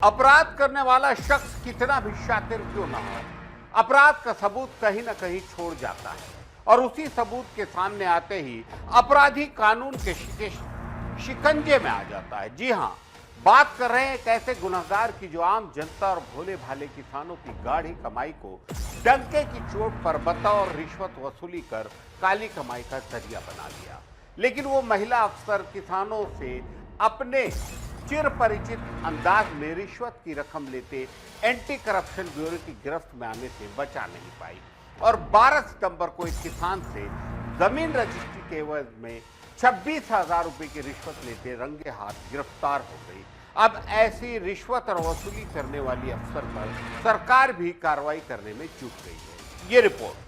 अपराध करने वाला शख्स कितना भी शातिर क्यों ना हो, अपराध का सबूत कहीं ना कहीं छोड़ जाता है और उसी सबूत के सामने आते ही अपराधी कानून के शिकंजे में आ जाता है। जी हां, बात कर रहे हैं एक ऐसे गुनहगार की जो आम जनता और भोले भाले किसानों की गाढ़ी कमाई को डंके की चोट पर बतौर रिश्वत वसूली कर काली कमाई का जरिया बना लिया। लेकिन वो महिला अफसर किसानों से अपने चिर परिचित अंदाज में रिश्वत की रकम लेते एंटी करप्शन ब्यूरो की गिरफ्त में आने से बचा नहीं पाई और 12 सितंबर को एक किसान से जमीन रजिस्ट्री के एवज में 26,000 रुपए की रिश्वत लेते रंगे हाथ गिरफ्तार हो गई। अब ऐसी रिश्वत और वसूली करने वाली अफसर पर सरकार भी कार्रवाई करने में चूक गई है। ये रिपोर्ट।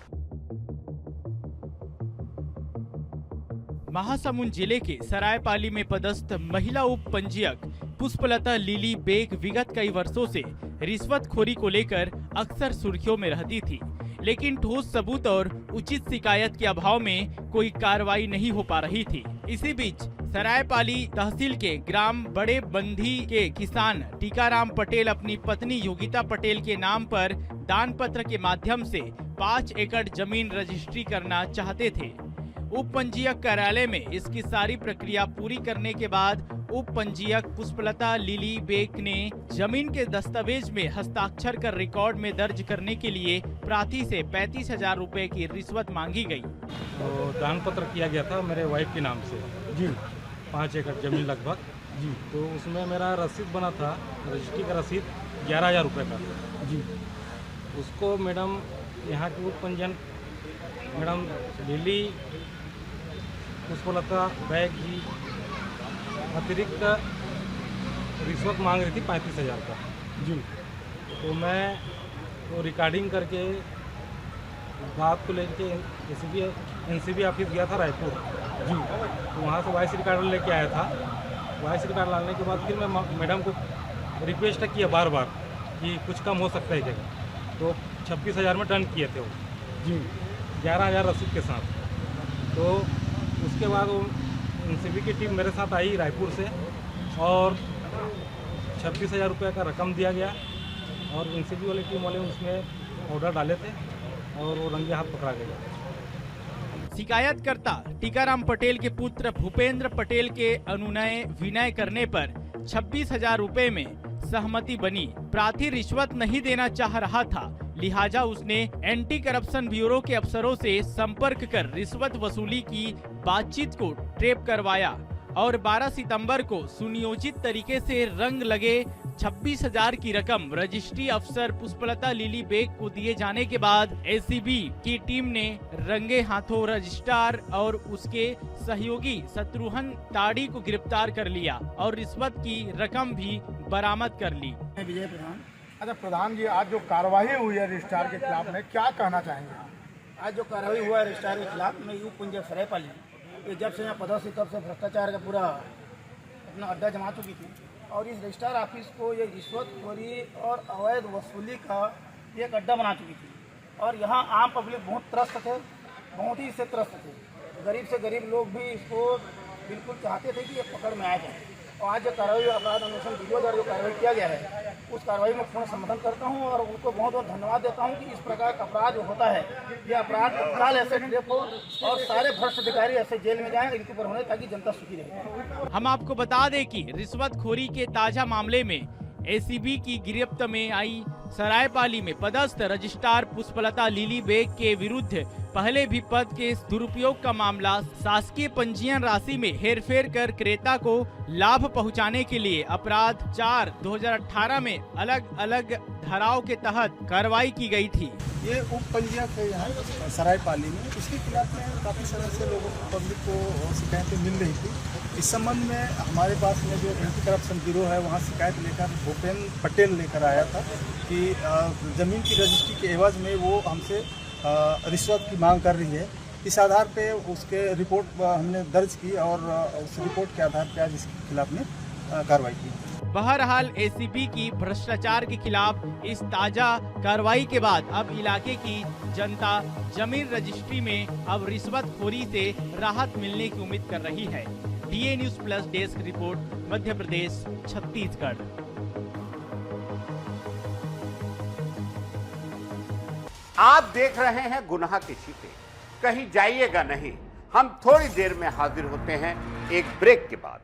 महासमुंद जिले के सरायपाली में पदस्थ महिला उप पंजीयक पुष्पलता लीली बेग विगत कई वर्षों से रिश्वतखोरी को लेकर अक्सर सुर्खियों में रहती थी, लेकिन ठोस सबूत और उचित शिकायत के अभाव में कोई कार्रवाई नहीं हो पा रही थी। इसी बीच सरायपाली तहसील के ग्राम बड़े बंधी के किसान टीकाराम पटेल अपनी पत्नी योगिता पटेल के नाम पर दान पत्र के माध्यम से 5 एकड़ जमीन रजिस्ट्री करना चाहते थे। उप पंजीयक कार्यालय में इसकी सारी प्रक्रिया पूरी करने के बाद उप पंजीयक पुष्पलता लीली बेग ने जमीन के दस्तावेज में हस्ताक्षर कर रिकॉर्ड में दर्ज करने के लिए प्रार्थी से 35,000 रुपए की रिश्वत मांगी गई। तो दान पत्र किया गया था मेरे वाइफ के नाम से जी, 5 एकड़ जमीन लगभग जी। तो उसमें मेरा रसीद बना था, रजिस्ट्री का रसीद 11,000 रुपये का जी। उसको मैडम यहाँ की उप पंजीयक मैडम लिली पुष्पलता बैग जी अतिरिक्त रिश्वत मांग रही थी 35,000 का जी। तो मैं वो रिकॉर्डिंग करके बात को लेके एनसीबी ऑफिस गया था रायपुर जी। तो वहाँ से वॉइस रिकॉर्डर लेके आया था। वॉइस रिकॉर्ड लाने के बाद फिर मैं मैडम को रिक्वेस्ट किया बार बार कि कुछ कम हो सकता है क्या। तो 26,000 में डन किए थे वो जी, 11,000 रसीद के साथ। तो उसके बाद वो एनसीबी की टीम मेरे साथ आई रायपुर से और 26,000 रुपये का रकम दिया गया और एनसीबी वाली टीम वाले उसमें ऑर्डर डाले थे और वो रंगे हाथ पकड़ा गया। शिकायतकर्ता टीकाराम पटेल के पुत्र भूपेंद्र पटेल के अनुनय विनय करने पर 26,000 रुपए में सहमति बनी। प्रार्थी रिश्वत नहीं देना चाह रहा था, लिहाजा उसने एंटी करप्शन ब्यूरो के अफसरों से संपर्क कर रिश्वत वसूली की बातचीत को ट्रेप करवाया और 12 सितंबर को सुनियोजित तरीके से रंग लगे 26,000 की रकम रजिस्ट्री अफसर पुष्पलता लीली बेग को दिए जाने के बाद एसीबी की टीम ने रंगे हाथों रजिस्ट्रार और उसके सहयोगी शत्रुघ्न ताड़ी को गिरफ्तार कर लिया और रिश्वत की रकम भी बरामद कर ली। विजय प्रधान। अच्छा प्रधान जी, आज जो कार्रवाई हुई है रजिस्ट्रार के खिलाफ में क्या कहना चाहेंगे? आज जो कार्रवाई हुआ है रजिस्ट्रार के खिलाफ में उप पंजीयक सरायपाली, ये जब से यहाँ पदस्थ थी तब से भ्रष्टाचार का पूरा अपना अड्डा जमा चुकी थी और इस रजिस्ट्रार ऑफिस को ये रिश्वतखोरी और अवैध वसूली का एक अड्डा बना चुकी थी और यहाँ आम पब्लिक बहुत त्रस्त थे, बहुत ही इससे त्रस्त थे। गरीब से गरीब लोग भी इसको बिल्कुल चाहते थे कि ये पकड़ में आ जाए। और आज जो कार्रवाई अपराध अन्वेषण ब्यूरो द्वारा जो कार्रवाई किया गया है उस कार्रवाई में पूर्ण समर्थन करता हूं और उनको बहुत बहुत धन्यवाद देता हूं कि इस प्रकार का अपराध जो होता है ये अपराध तत्काल ऐसे ट्रेप हो और सारे भ्रष्ट अधिकारी ऐसे जेल में जाएं इनके ऊपर होने ताकि जनता सुखी रहे। हम आपको बता दें कि रिश्वतखोरी के ताजा मामले में एसीबी की गिरफ्त में आई सरायपाली में पदस्थ रजिस्ट्रार पुष्पलता लीली बेग के विरुद्ध पहले भी पद के दुरुपयोग का मामला शासकीय पंजीयन राशि में हेरफेर कर क्रेता को लाभ पहुंचाने के लिए अपराध 4/2018 में अलग अलग धाराओं के तहत कार्रवाई की गई थी। ये उप पंजीयक है यहाँ सरायपाली में, इसके खिलाफ में काफ़ी समय से लोगों को पब्लिक को शिकायतें मिल रही थी। इस संबंध में हमारे पास में जो एंटी करप्शन ब्यूरो है वहाँ शिकायत लेकर भूपेंद्र पटेल लेकर आया था कि ज़मीन की रजिस्ट्री के एवज में वो हमसे रिश्वत की मांग कर रही है। इस आधार पे उसके रिपोर्ट हमने दर्ज की और उस रिपोर्ट के आधार पर आज इसके खिलाफ में कार्रवाई की। बहरहाल एसीबी की भ्रष्टाचार के खिलाफ इस ताजा कार्रवाई के बाद अब इलाके की जनता जमीन रजिस्ट्री में अब रिश्वतखोरी से राहत मिलने की उम्मीद कर रही है। DA News Plus desk report, Madhya Pradesh, Chhattisgarh. आप देख रहे हैं गुनाह की शिकें, कहीं जाइएगा नहीं, हम थोड़ी देर में हाजिर होते हैं एक ब्रेक के बाद।